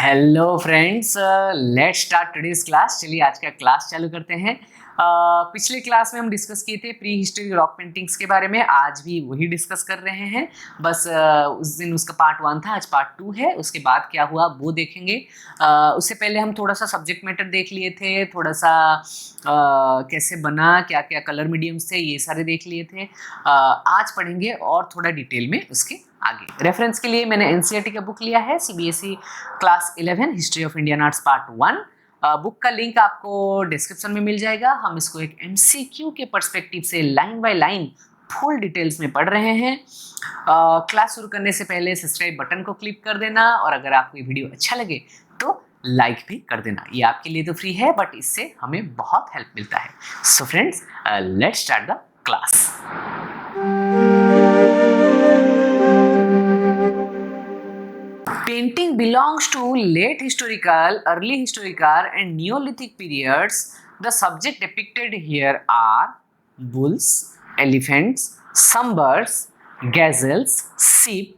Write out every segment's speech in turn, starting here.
Hello friends, let's start today's class. चलिए आज का क्लास चालू करते हैं। पिछले क्लास में हम डिस्कस किए थे प्री हिस्टोरिक रॉक पेंटिंग्स के बारे में। आज भी वही डिस्कस कर रहे हैं। बस उस दिन उसका पार्ट 1 था, आज पार्ट 2 है। उसके बाद क्या हुआ वो देखेंगे। उससे पहले हम थोड़ा सा सब्जेक्ट मैटर देख लिए थे, थोड़ा सा कैसे बना, क्या क्या कलर मीडियम्स थे, ये सारे देख लिए थे। आज पढ़ेंगे और थोड़ा डिटेल में उसके आगे। रेफरेंस के लिए मैंने एनसीईआरटी का बुक लिया है, CBSE class 11 history of Indian arts part 1। Book का लिंक आपको डिस्क्रिप्शन में मिल जाएगा। हम इसको एक एमसीक्यू के पर्सपेक्टिव से line by line full details में पढ़ रहे हैं। क्लास शुरू करने से पहले सब्सक्राइब बटन को क्लिक कर देना, और अगर आपको ये वीडियो अच्छा लगे तो लाइक भी कर देना। ये आपके लिए तो फ्री है, बट इससे हमें बहुत हेल्प मिलता है। So friends, let's start the class. Painting belongs to late historical, early historical and Neolithic periods. The subject depicted here are bulls, elephants, some birds, gazelles, sheep,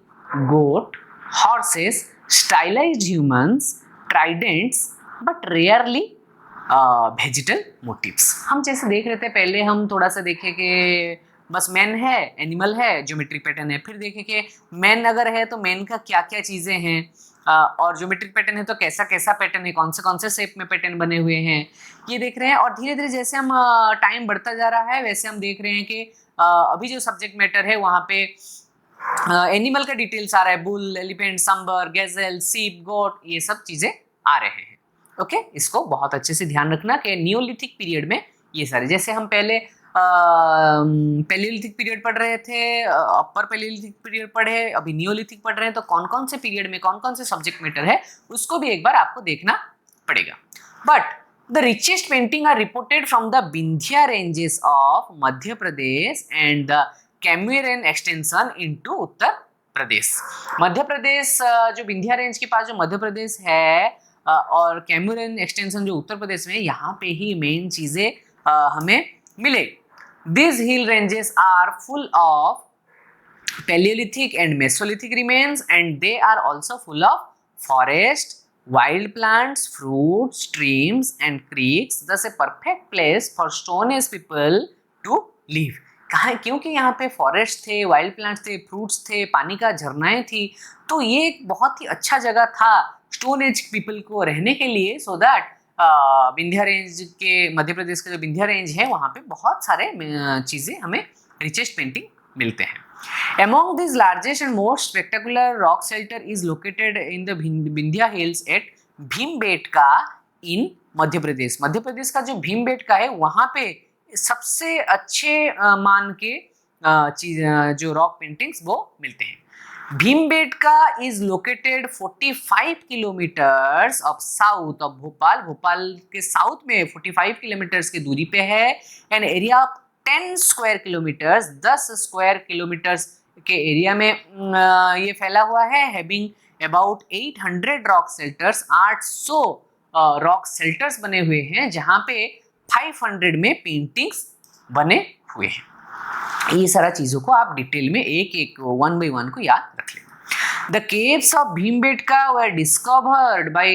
goat, horses, stylized humans, tridents, but rarely vegetal motifs. हम जैसे देख रहे थे, पहले हम थोड़ा सा देखे कि बस मैन है, एनिमल है, ज्योमेट्रिक पैटर्न है। फिर देखे कि मैन अगर है तो मैन का क्या क्या चीज़ें हैं, और ज्योमेट्रिक पैटर्न है तो कैसा कैसा पैटर्न है, कौन से शेप में पैटर्न बने हुए हैं, ये देख रहे हैं। और धीरे धीरे जैसे हम टाइम बढ़ता जा रहा है, वैसे हम देख रहे हैं कि अभी जो सब्जेक्ट मैटर है वहाँ पे एनिमल का डिटेल्स आ रहा है। बुल, एलिफेंट, सांबर, गैजेल, सीप, गोट, ये सब चीज़ें आ रहे हैं। ओके, इसको बहुत अच्छे से ध्यान रखना कि नियोलिथिक पीरियड में ये सारे, जैसे हम पहले पैलियोलिथिक पीरियड पढ़ रहे थे, अपर पैलियोलिथिक पीरियड पढ़े, अभी नियोलिथिक पढ़ रहे हैं, तो कौन कौन से पीरियड में कौन कौन से सब्जेक्ट मैटर है उसको भी एक बार आपको देखना पड़ेगा। But the richest painting are reported from the Vindhya ranges of Madhya Pradesh and the Kaimurean extension into Uttar Pradesh. Madhya Pradesh, जो विंध्या रेंज के पास जो मध्य प्रदेश है, और कैम्यूरन एक्सटेंशन जो उत्तर प्रदेश में, यहाँ पे ही मेन चीजें हमें मिले। These hill ranges are full of Paleolithic and Mesolithic remains, and they are also full of forest, wild plants, fruits, streams, and creeks. Thus, a perfect place for Stone Age people to live. कहाँ? क्योंकि यहाँ पे forest थे, wild plants थे, fruits थे, पानी का झरनाएं थी, तो ये एक बहुत ही अच्छा जगह था स्टोन एज पीपल को रहने के लिए। सो दैट विंध्या रेंज के, मध्य प्रदेश का जो विंध्या रेंज है, वहाँ पे बहुत सारे चीज़ें हमें रिचेस्ट पेंटिंग मिलते हैं। Among these largest and most spectacular rock shelter is located in the Vindhya Hills at Bhimbetka in Madhya Pradesh. Madhya प्रदेश का जो भीमबेटका है, वहाँ पे सबसे अच्छे मान के चीज, जो रॉक पेंटिंग्स वो मिलते हैं। Bhimbetka is located 45 kilometres of south of Bhopal. Bhopal के साउथ में 45 किलोमीटर्स की दूरी पे है। An area of 10 square kilometres, 10 square kilometres के एरिया में ये फैला हुआ है। Having about 800 rock shelters, 800 rock shelters बने हुए हैं, जहाँ पे 500 में पेंटिंग्स बने हुए हैं। ये सारा चीजों को आप डिटेल में एक एक 1 by 1 को याद रख लेना। The caves of Bhimbetka were discovered by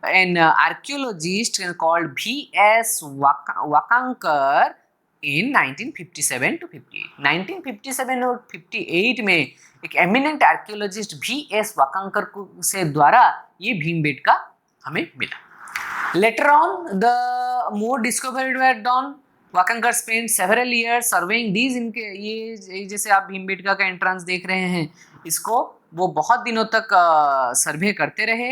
an archaeologist called V.S. Wakankar in 1957 to 58। 1957 और 58 में एक एमिनेंट आर्कियोलॉजिस्ट V.S. वाकांकर से द्वारा ये भीमबेटका हमें मिला। Later on, the more discoveries were done. वाकंकर spent several years surveying these। इनके ये जैसे आप भीमबेटका का एंट्रेंस देख रहे हैं, इसको वो बहुत दिनों तक सर्वे करते रहे।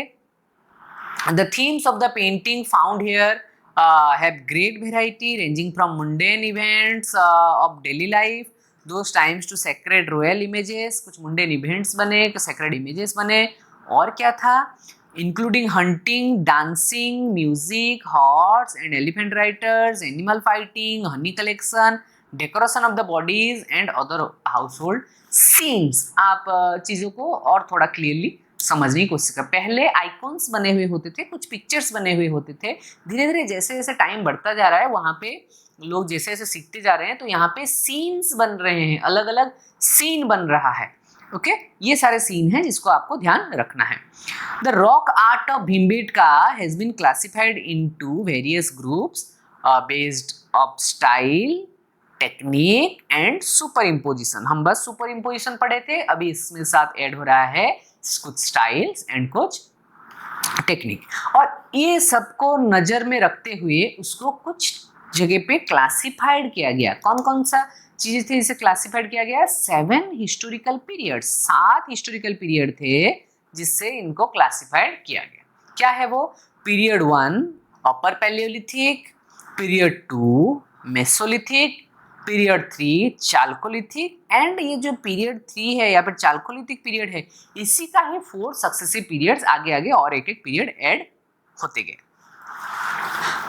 The themes of the painting found here have great variety, ranging from mundane events of daily life, those times to sacred royal images। कुछ mundane events बने, sacred images बने, और क्या था, including hunting, dancing, music, horse and elephant riders, animal fighting, honey collection, decoration of the bodies and other household scenes। आप चीज़ों को और थोड़ा क्लियरली समझने की कोशिश कर। पहले आइकॉन्स बने हुए होते थे, कुछ पिक्चर्स बने हुए होते थे। धीरे धीरे जैसे जैसे टाइम बढ़ता जा रहा है, वहाँ पे लोग जैसे जैसे सीखते जा रहे हैं, तो यहाँ पे सीन्स बन रहे हैं, अलग अलग सीन बन रहा है। ओके ये सारे सीन हैं जिसको आपको ध्यान रखना है. The rock art of Bhimbetka has been classified into various groups based of style, technique and superimposition. हम बस सुपर इम्पोजिशन पढ़े थे, अभी इसमें साथ ऐड हो रहा है कुछ स्टाइल्स एंड कुछ टेक्निक. और ये सबको नजर में रखते हुए उसको कुछ जगह पे क्लासिफाइड किया गया. कौन कौन सा चीजें थे जिसे क्लासिफाइड किया गया? 7 हिस्टोरिकल पीरियड, 7 हिस्टोरिकल पीरियड थे जिससे इनको क्लासिफाइड किया गया. क्या है वो? Period 1 upper Palaeolithic, period 2 Mesolithic, period 3 chalcolithic and ये जो पीरियड 3 है या फिर चाल्कोलिथिक पीरियड है, इसी का ही 4 सक्सेसिव पीरियड्स आगे आगे और एक एक पीरियड ऐड होते गए.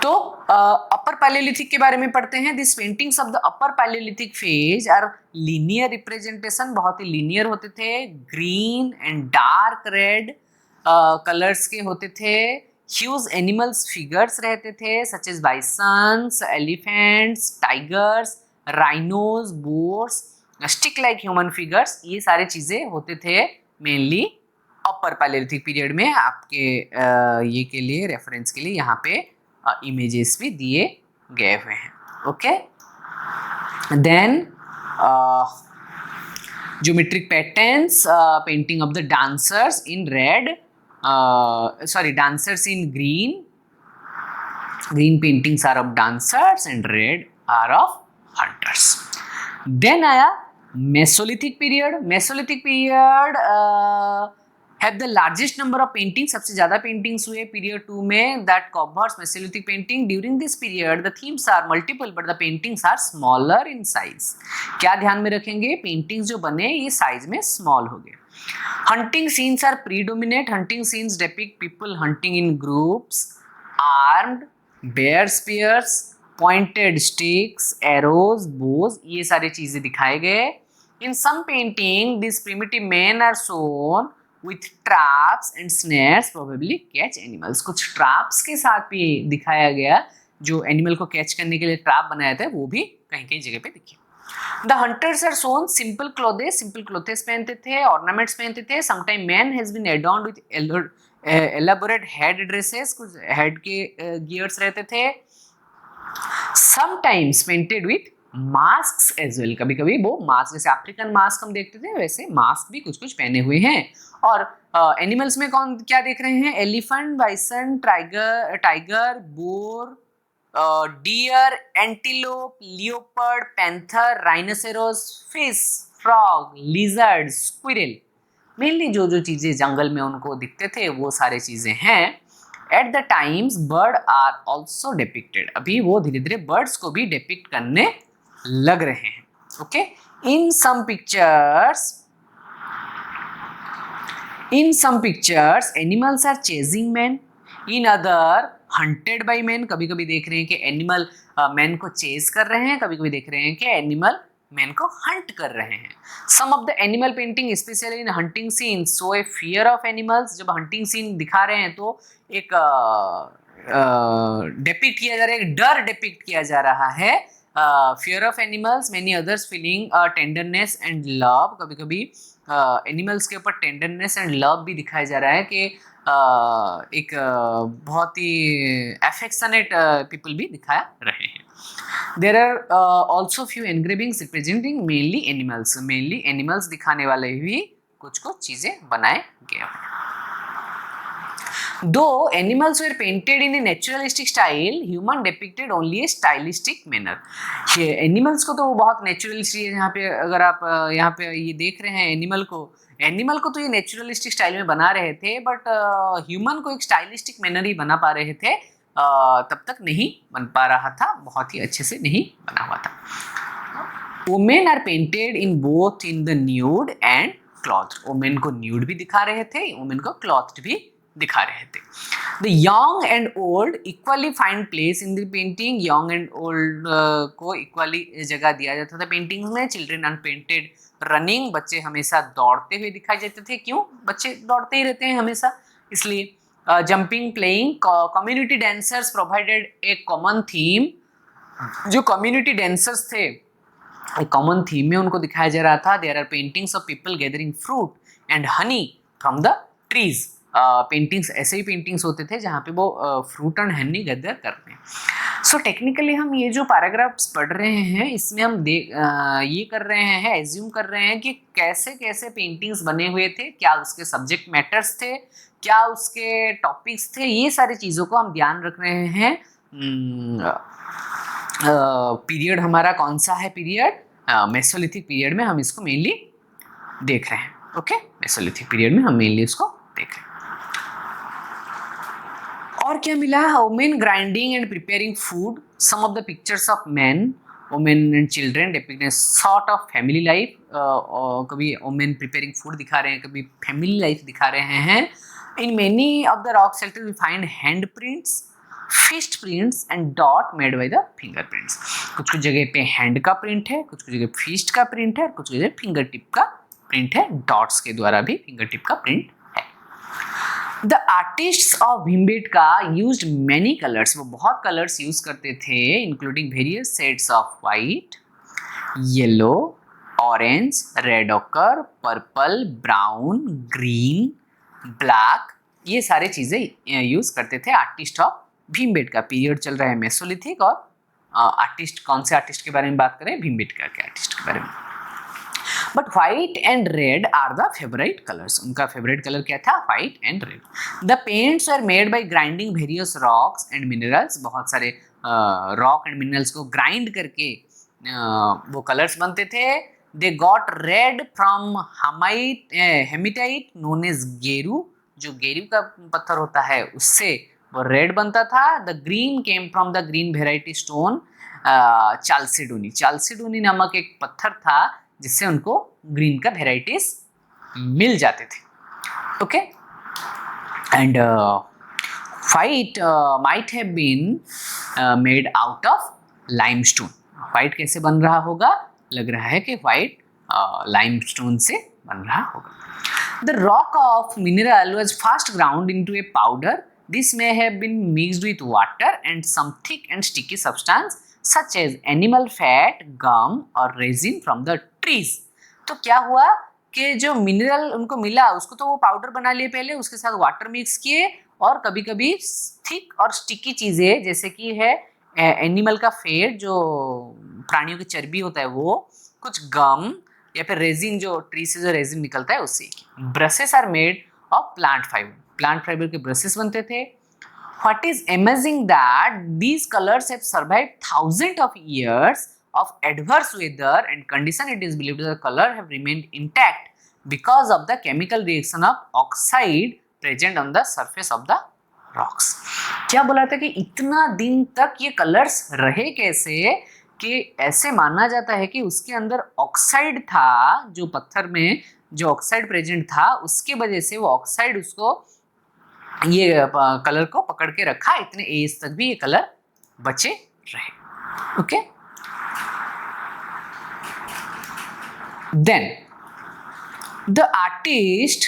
तो अपर पैलियोलिथिक के बारे में पढ़ते हैं. This paintings of the upper palaeolithic phase are linear representation, बहुत ही लीनियर होते थे. Green and dark red colours के होते थे. ह्यूज एनिमल्स फिगर्स रहते थे such as bisons, elephants, tigers, rhinos, boars, stick like human figures. ये सारे चीजें होते थे मेनली अपर पैलियोलिथिक पीरियड में. आपके ये के लिए रेफरेंस के लिए यहाँ पे इमेजेस भी दिए गए हुए हैं. Okay then geometric patterns, painting of the dancers in red, dancers in green paintings are of dancers and red are of hunters. Then आया Mesolithic period. Mesolithic period have the largest number of paintings, सबसे ज्यादा paintings हुए period 2 में. that covers Mesolithic painting. During this period the themes are multiple but the paintings are smaller in size. क्या ध्यान में रखेंगे? Paintings जो बने ये साइज में स्मॉल हो गए. Hunting scenes are predominant. Hunting scenes depict people hunting in groups, armed, bear spears, pointed sticks, arrows, bows. ये सारी चीजें दिखाए गए. In some painting, these primitive men are shown with traps and snares, probably catch animals. कुछ traps के साथ भी दिखाया गया, जो एनिमल को कैच करने के लिए ट्रैप बनाया था, वो भी कहीं कहीं जगह पे दिखे. The hunters are shown simple clothes पहनते थे, ornaments पहनते थे. Sometimes man has been adorned with elaborate head dresses, कुछ head के gears रहते थे. Sometimes painted with masks as well. कभी कभी वो मास्क, जैसे अफ्रीकन मास्क हम देखते थे वैसे मास्क भी कुछ कुछ पहने हुए हैं. और एनिमल्स में कौन क्या देख रहे हैं? Elephant, bison, tiger, bore, deer, antelope, leopard, panther, rhinoceros, fish, frog, lizard, squirrel. Mainly जो जो चीजें जंगल में उनको दिखते थे वो सारे चीजें हैं. At the times bird are also depicted. अभी वो धीरे धीरे बर्ड्स को भी डिपिक्ट करने लग रहे हैं. Okay in some pictures animals are chasing man, in other hunted by man. कभी कभी देख रहे हैं कि एनिमल मैन को चेज कर रहे हैं, कभी कभी देख रहे हैं कि एनिमल मैन को हंट कर रहे हैं. Some of the animal painting specially in hunting scene so a fear of animals. जब हंटिंग सीन दिखा रहे हैं तो एक डिपिक्ट किया जा रहा है, एक डर डिपिक्ट किया जा रहा है. Fear of animals, many others feeling tenderness and love. कभी कभी एनिमल्स के ऊपर टेंडरनेस एंड लव भी दिखाया जा रहा है कि एक बहुत ही एफेक्शनेट पीपल भी दिखा रहे हैं. There are also few engravings representing mainly animals. Mainly animals दिखाने वाले भी कुछ कुछ चीजें बनाए गए हैं. Though animals were painted in a naturalistic style, human depicted only a stylistic manner. Animals को तो वो बहुत नेचुरलिस्टिक, यहाँ पे अगर आप यहाँ पे ये देख रहे हैं एनिमल को तो ये नेचुरलिस्टिक स्टाइल में बना रहे थे, बट ह्यूमन को एक स्टाइलिस्टिक मैनर ही बना पा रहे थे. तब तक नहीं बन पा रहा था, बहुत ही अच्छे से नहीं बना हुआ था. Women are painted in both in the nude and cloth. Women को न्यूड भी दिखा रहे थे, वुमेन को क्लॉथ भी दिखा रहे थे. The young and old equally find place in the painting. Young and old को इक्वली जगह दिया जाता था पेंटिंग्स में. Children unpainted running. बच्चे हमेशा दौड़ते हुए दिखाई देते थे. क्यों? बच्चे दौड़ते ही रहते हैं हमेशा, इसलिए. Jumping, playing. Community dancers provided a common theme. जो कम्युनिटी डांसर्स थे एक कॉमन थीम में उनको दिखाया जा रहा था। There are paintings of people gathering fruit and honey from the trees. Paintings ऐसे ही पेंटिंग्स होते थे जहाँ पे वो फ्रूट एंड हनी गैदर करते हैं। सो टेक्निकली हम ये जो पैराग्राफ्स पढ़ रहे हैं इसमें हम ये कर रहे हैं, एज्यूम कर रहे हैं कि कैसे कैसे पेंटिंग्स बने हुए थे, क्या उसके सब्जेक्ट मैटर्स थे, क्या उसके टॉपिक्स थे, ये सारी चीज़ों को हम ध्यान रख रहे हैं। पीरियड हमारा कौन सा है, पीरियड मेसोलिथिक पीरियड में हम इसको मेनली देख रहे हैं। ओके, मेसोलिथिक पीरियड में हम मेनली इसको देख रहे हैं। और क्या मिला, women grinding and preparing food, some of the pictures of man women and children depicting sort of family life. कभी वुमेन प्रिपेयरिंग फूड दिखा रहे हैं, कभी फैमिली लाइफ दिखा रहे हैं। In many of the rock shelter we find hand prints, fist prints and dot made by the finger prints. कुछ कुछ जगह पे हैंड का प्रिंट है, कुछ कुछ जगह फिस्ट का प्रिंट है, कुछ कुछ जगह फिंगर टिप का प्रिंट है, डॉट्स के द्वारा भी फिंगर टिप का प्रिंट है। The artist of Bhimbetka used many colours, वो बहुत कलर्स यूज करते थे, including various shades of white, yellow, orange, red occur, purple, brown, green, black, ये सारे चीजें यूज करते थे आर्टिस्ट ऑफ भीमबेटका। पीरियड चल रहा है मेसोलिथिक, और आर्टिस्ट कौन से आर्टिस्ट के बारे में बात करें, भीमबेटका के आर्टिस्ट के बारे में। But white and red are the favourite colours, उनका फेवरेट कलर क्या था, white and red. The paints are made by grinding various rocks and minerals, बहुत सारे रॉक एंड मिनरल्स को ग्राइंड करके वो कलर्स बनते थे। They got red from haematite known as geru, जो गेरू का पत्थर होता है उससे वो रेड बनता था। The green came from the green variety stone chalcedony, chalcedony नामक एक पत्थर था जिससे उनको ग्रीन का वेराइटीज मिल जाते थे। Okay, and white might have been made out of limestone. White कैसे बन रहा होगा, लग रहा है कि व्हाइट लाइमस्टोन से बन रहा होगा। The rock of mineral was first ground into a powder. This may have been mixed with water and some thick and sticky substance such as animal fat, gum or resin from the trees. तो क्या हुआ कि जो mineral उनको मिला उसको तो वो पाउडर बना लिए पहले, उसके साथ वाटर मिक्स किए, और कभी कभी थिक और स्टिकी चीज़ें जैसे कि है एनिमल का फैट, जो प्राणियों की चर्बी होता है वो, कुछ गम या फिर रेजिन, जो ट्री से जो रेजिन निकलता है उससे। Brushes are made of plant fibre, plant fibre के ब्रशेस बनते थे। What is amazing that these colours have survived thousand of years of adverse weather and condition, it is believed the colour have remained intact because of the chemical reaction of oxide present on the surface of the rocks. क्या बोला था कि इतना दिन तक ये colours रहे कैसे, कि ऐसे माना जाता है कि उसके अंदर ऑक्साइड था, जो पत्थर में जो ऑक्साइड प्रेजेंट था उसके वजह से वो ऑक्साइड उसको ये कलर को पकड़ के रखा, इतने एज तक भी ये कलर बचे रहे। Okay, then the artist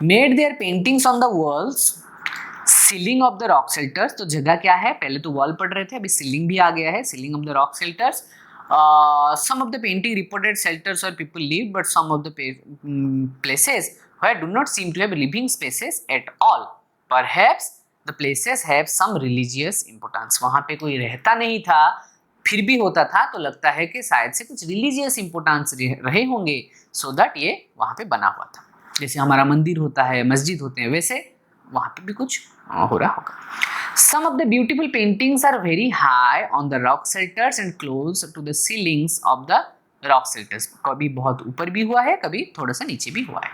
made their paintings on the walls, ceiling of the rock shelters. तो जगह क्या है, पहले तो वॉल पढ़ रहे थे, अभी सीलिंग भी आ गया है, ceiling of the rock shelters. Some of the painting reported shelters where people lived, but some of the places where do not seem to have living spaces at all. Perhaps the places have some religious importance. वहाँ पे कोई रहता नहीं था, फिर भी होता था, तो लगता है कि शायद से कुछ रिलीजियस इंपोर्टेंस रहे होंगे, सो दैट ये वहाँ पे बना हुआ था। जैसे हमारा मंदिर होता है, मस्जिद होते हैं, वैसे वहाँ पे भी कुछ हो रहा होगा। Some of the beautiful paintings are very high on the rock shelters and close to the ceilings of the rock shelters. कभी बहुत ऊपर भी हुआ है, कभी थोड़ा सा नीचे भी हुआ है।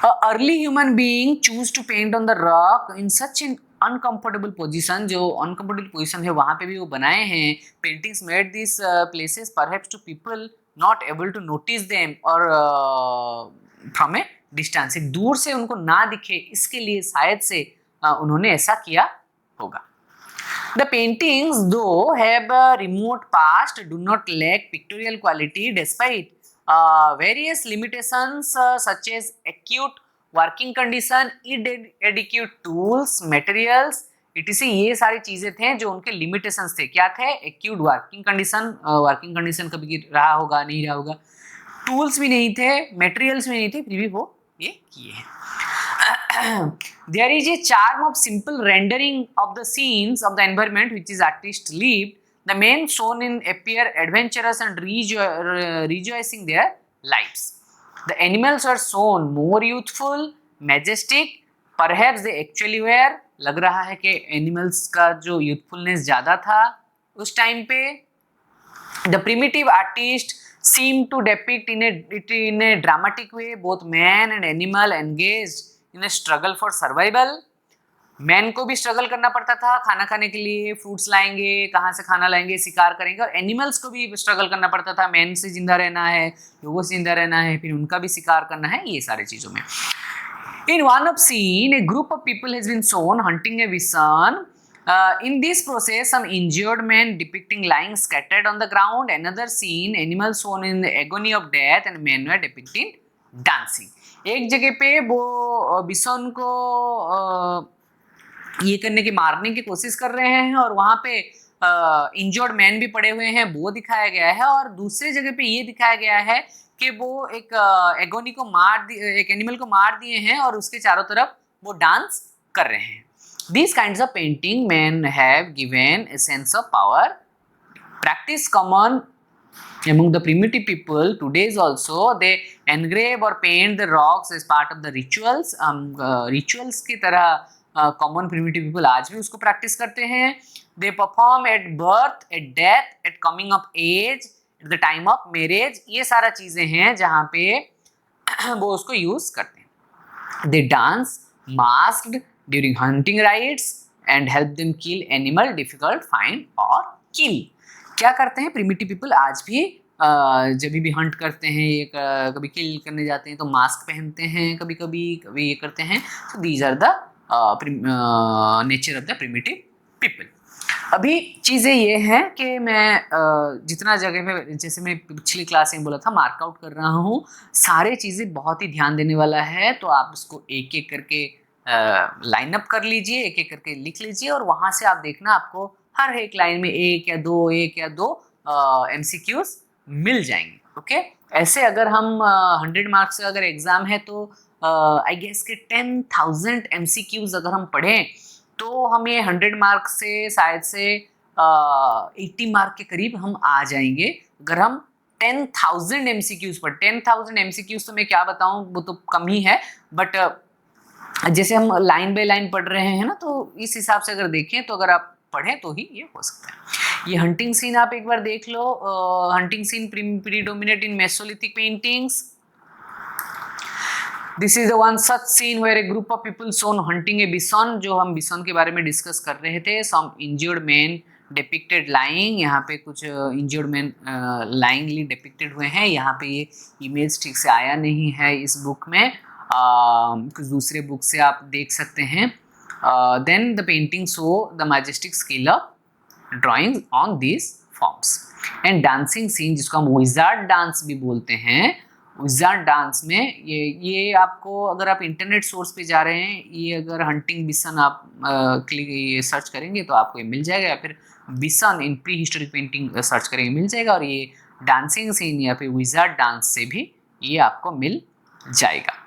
A early human being choose to paint on the rock in such an uncomfortable position, जो uncomfortable position है वहाँ पे भी वो बनाए हैं। Paintings made these places perhaps to people not able to notice them or from a distance, दूर से उनको ना दिखे, इसके लिए शायद से उन्होंने ऐसा किया होगा। The paintings though have a remote past do not lack pictorial quality despite various limitations such as acute working condition, inadequate tools, materials etc, ये सारी चीजें थे जो उनके लिमिटेशंस थे। क्या थे? एक्यूट वर्किंग कंडीशन कभी रहा होगा, नहीं रहा होगा, टूल्स भी नहीं थे, मटेरियल्स भी नहीं थे, फिर भी वो ये किए हैं। There is a charm of simple rendering of the scenes of the environment which is artist lived. The men shown in appear adventurous and rejoicing their lives. The animals are shown more youthful, majestic. Perhaps they actually were. लग रहा है कि animals का जो youthfulness ज्यादा था उस time पे। The primitive artist seemed to depict in a dramatic way both man and animal engaged in a struggle for survival. Man को भी स्ट्रगल करना पड़ता था खाना खाने के लिए, फ्रूट्स लाएंगे, कहाँ से खाना लाएंगे, शिकार करेंगे, और एनिमल्स को भी स्ट्रगल करना पड़ता था, मैन से जिंदा रहना है, लोगों से जिंदा रहना है, फिर उनका भी शिकार करना है, ये सारी चीजों में। In one of scene, a group of people has been shown hunting a bison. In this process, some injured men depicting lying scattered on the ground. Another scene, animals shown in the agony of death, and men were depicted dancing. एक जगह पे वो bison को ये करने की, मारने की कोशिश कर रहे हैं, और वहां पे इंजर्ड मैन भी पड़े हुए हैं, वो दिखाया गया है। और दूसरे जगह पे ये दिखाया गया है कि वो एक एगोनी को एक एनिमल को मार दिए हैं और उसके चारों तरफ वो डांस कर रहे हैं। These kinds of painting men have given a sense of power. Practice common among the primitive people today is also they engrave or paint the rocks as part of the rituals. Rituals की तरह common primitive people आज भी उसको practice करते हैं। They perform at birth, at death, at coming of age, at the time of marriage. ये सारा चीजें हैं जहाँ पे वो उसको यूज करते हैं। They dance masked during hunting rites and help them kill animal difficult find or kill. क्या करते हैं प्रिमिटिव पीपल आज भी? जब भी हंट करते हैं, ये कभी किल करने जाते हैं तो मास्क पहनते हैं, कभी कभी ये करते हैं। तो these are the nature of the primitive people. अभी चीज़ें ये हैं कि मैं जितना जगह पे, जैसे मैं पिछली क्लास में बोला था, मार्कआउट कर रहा हूँ, सारे चीज़ें बहुत ही ध्यान देने वाला है। तो आप उसको एक एक करके लाइन अप कर लीजिए, एक एक करके लिख लीजिए, और वहाँ से आप देखना आपको हर एक लाइन में एक या दो MCQs मिल जाएंगे। ओके, ऐसे अगर हम 100 मार्क्स का अगर एग्जाम है तो आई गेस के 10,000 MCQs अगर हम पढ़ें तो हम ये 100 मार्क से शायद से 80 मार्क के करीब हम आ जाएंगे अगर हम 10,000 MCQs पर। 10,000 MCQs तो मैं क्या बताऊं, वो तो कम ही है, बट जैसे हम लाइन बाय लाइन पढ़ रहे हैं ना, तो इस हिसाब से अगर देखें तो अगर आप पढ़ें तो ही ये हो सकता है। ये हंटिंग सीन आप एक बार देख लो। Hunting scene predominate in mesolithic paintings. This is the one such scene where a group of people shown hunting a bison, जो हम बिसॉन के बारे में डिस्कस कर रहे थे। सम इंजर्ड मैन डिपिक्टेड लाइंग, यहाँ पे कुछ इंजर्ड मैन लाइंगली डिपिक्टेड हुए हैं। यहाँ पे ये इमेज ठीक से आया नहीं है इस बुक में, कुछ दूसरे बुक से आप देख सकते हैं। Then the painting show the majestic skill of drawing on this forms and dancing scene, जिसको हम विजार्ड डांस भी बोलते हैं। विजार्ड डांस में ये आपको, अगर आप इंटरनेट सोर्स पे जा रहे हैं, ये अगर हंटिंग बिसन आप ये सर्च करेंगे तो आपको ये मिल जाएगा, या फिर bison in prehistoric painting search करेंगे मिल जाएगा। और ये डांसिंग सीन या फिर विजार्ड डांस से भी ये आपको मिल जाएगा।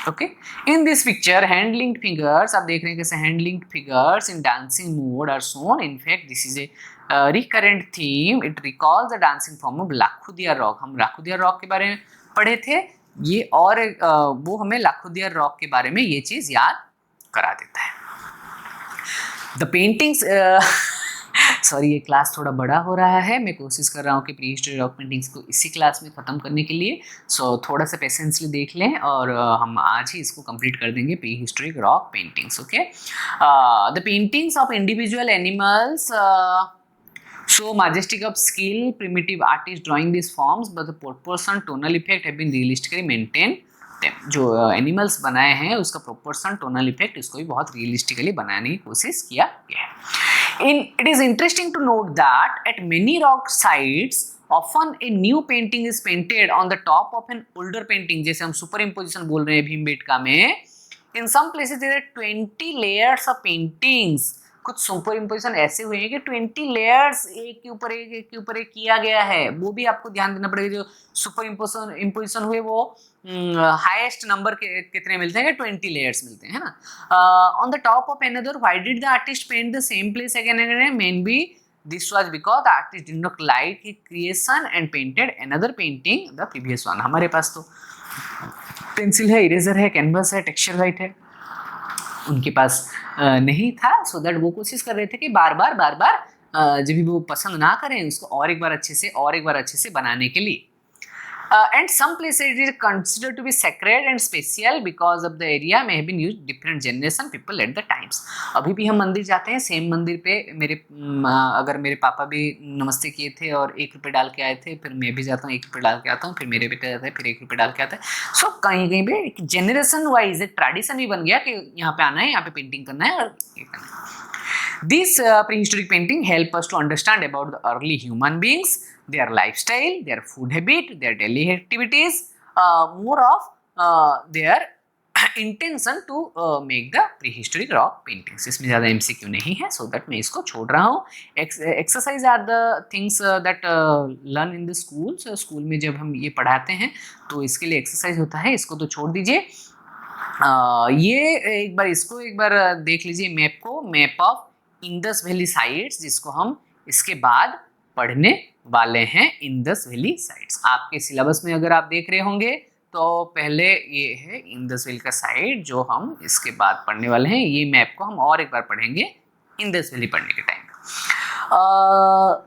Okay, in this picture hand linked figures, आप देख रहे हैं कैसे hand linked figures in dancing mode are shown. In fact this is a recurrent theme, it recalls the dancing form of Lakhudiyar rock. हम लाखुदिया रॉक के बारे में पढ़े थे ये, और वो हमें लाखुदिया रॉक के बारे में ये चीज याद करा देता है। द पेंटिंग्स सॉरी, ये क्लास थोड़ा बड़ा हो रहा है, मैं कोशिश कर रहा हूँ कि प्री हिस्टोरी रॉक पेंटिंग्स को इसी क्लास में ख़त्म करने के लिए। सो थोड़ा सा पेशेंसली देख लें, और हम आज ही इसको कंप्लीट कर देंगे pre history rock paintings. Okay, the paintings of individual animals show majestic of skill, primitive artists drawing these forms, but the proportion tonal effect have been realistically maintained them. जो animals बनाए हैं उसका proportion tonal effect इसको भी बहुत realistically बनाने की कोशिश किया गया है। It is interesting to note that at many rock sites often a new painting is painted on the top of an older painting, जैसे हम सुपर इम्पोजिशन बोल रहे हैं भीमबेटका में। In some places there are 20 layers of paintings कुछ super imposition ऐसे हुए हैं कि 20 लेयर्स एक के ऊपर एक किया गया है, वो भी आपको ध्यान देना पड़ेगा। जो सुपर इम्पोजिशन हुए वो हाईएस्ट नंबर के कितने मिलते हैं, 20 लेयर्स मिलते हैं ना। On the top of another, why did the artist paint the same place again and again? Maybe this was because the artist did not like his creation and painted another painting the previous one। हमारे पास तो pencil है, eraser है, canvas है, texture white है, उनके पास नहीं था। So that वो कोशिश कर रहे थे कि बार बार जब भी वो पसंद ना करें उसको और एक बार अच्छे से बनाने के लिए। And some places it is considered to be sacred and special because of the area may have been used different generation people at the times। अभी भी हम मंदिर जाते हैं, सेम मंदिर पे अगर मेरे पापा भी नमस्ते किए थे और 1 रुपये डाल के आए थे, फिर मैं भी जाता हूँ 1 रुपये डाल के आता हूँ, फिर मेरे बेटे जाता है फिर 1 रुपये डाल के आता है। सो कहीं कहीं पे एक जनरेशन वाइज एक ट्रेडिशन भी बन गया कि यहाँ पे आना है, यहाँ पे पेंटिंग करना है और ये करना है। This prehistoric painting help us to understand about the early human beings, their lifestyle, their food habit, their daily activities, more of their intention to make the prehistoric rock paintings। इसमें ज़्यादा MCQ नहीं है, so that मैं इसको छोड़ रहा हूँ। Exercise are the things that learn in the school। So school में जब हम ये पढ़ाते हैं तो इसके लिए एक्सरसाइज होता है, इसको तो छोड़ दीजिए। ये एक बार देख लीजिए मैप को, map of Indus valley sites, जिसको हम इसके बाद पढ़ने वाले हैं। इंडस वैली साइट्स आपके सिलेबस में अगर आप देख रहे होंगे तो पहले ये है इंडस वैली का साइट जो हम इसके बाद पढ़ने वाले हैं। ये मैप को हम और एक बार पढ़ेंगे इंडस वैली पढ़ने के टाइम।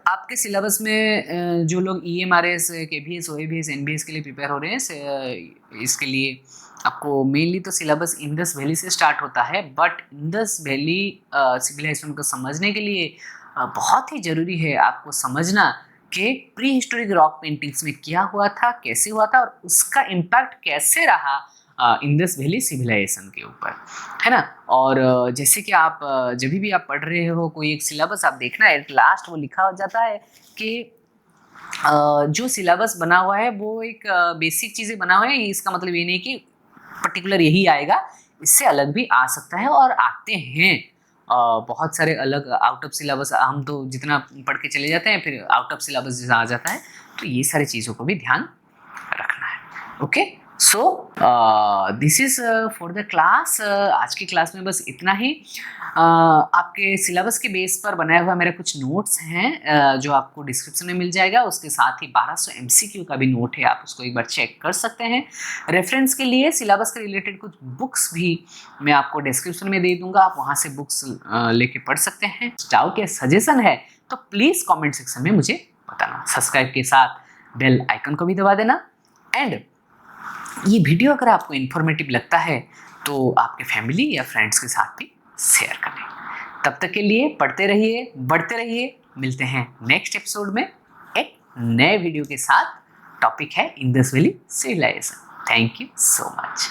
आपके सिलेबस में जो लोग EMRS, KVS, OAVS, NBS के लिए प्रिपेयर हो रहे हैं, इसके लिए आपको मेनली तो सिलेबस इंडस वैली से स्टार्ट होता है, बट इंडस वैली सिविलाइजेशन को समझने के लिए बहुत ही ज़रूरी है आपको समझना कि प्री हिस्टोरिक रॉक पेंटिंग्स में क्या हुआ था, कैसे हुआ था और उसका इम्पैक्ट कैसे रहा इंडस वैली सिविलाइजेशन के ऊपर, है ना। और जैसे कि आप जब भी आप पढ़ रहे हो कोई एक सिलेबस आप देखना, एट लास्ट वो लिखा हो जाता है कि जो सिलेबस बना हुआ है वो एक बेसिक चीज़ें बना हुआ है। इसका मतलब ये नहीं कि पर्टिकुलर यही आएगा, इससे अलग भी आ सकता है और आते हैं बहुत सारे अलग आउट ऑफ सिलेबस। हम तो जितना पढ़ के चले जाते हैं फिर आउट ऑफ सिलेबस जैसा आ जाता है, तो ये सारी चीज़ों को भी ध्यान रखना है। Okay, so this is for the class. आज की क्लास में बस इतना ही। आपके सिलेबस के बेस पर बनाया हुआ मेरे कुछ नोट्स हैं जो आपको डिस्क्रिप्शन में मिल जाएगा। उसके साथ ही 1200 MCQ का भी नोट है, आप उसको एक बार चेक कर सकते हैं। रेफरेंस के लिए सिलेबस के रिलेटेड कुछ बुक्स भी मैं आपको डिस्क्रिप्शन में दे दूंगा, आप वहाँ से बुक्स लेके पढ़ सकते हैं। डाउट या सजेशन है तो प्लीज़ कॉमेंट सेक्शन में मुझे बताना। सब्सक्राइब के साथ बेल आइकन को भी दबा देना। एंड ये वीडियो अगर आपको इन्फॉर्मेटिव लगता है तो आपके फैमिली या फ्रेंड्स के साथ भी शेयर करें। तब तक के लिए पढ़ते रहिए, बढ़ते रहिए। मिलते हैं नेक्स्ट एपिसोड में एक नए वीडियो के साथ। टॉपिक है Indus valley civilisation. Thank you so much.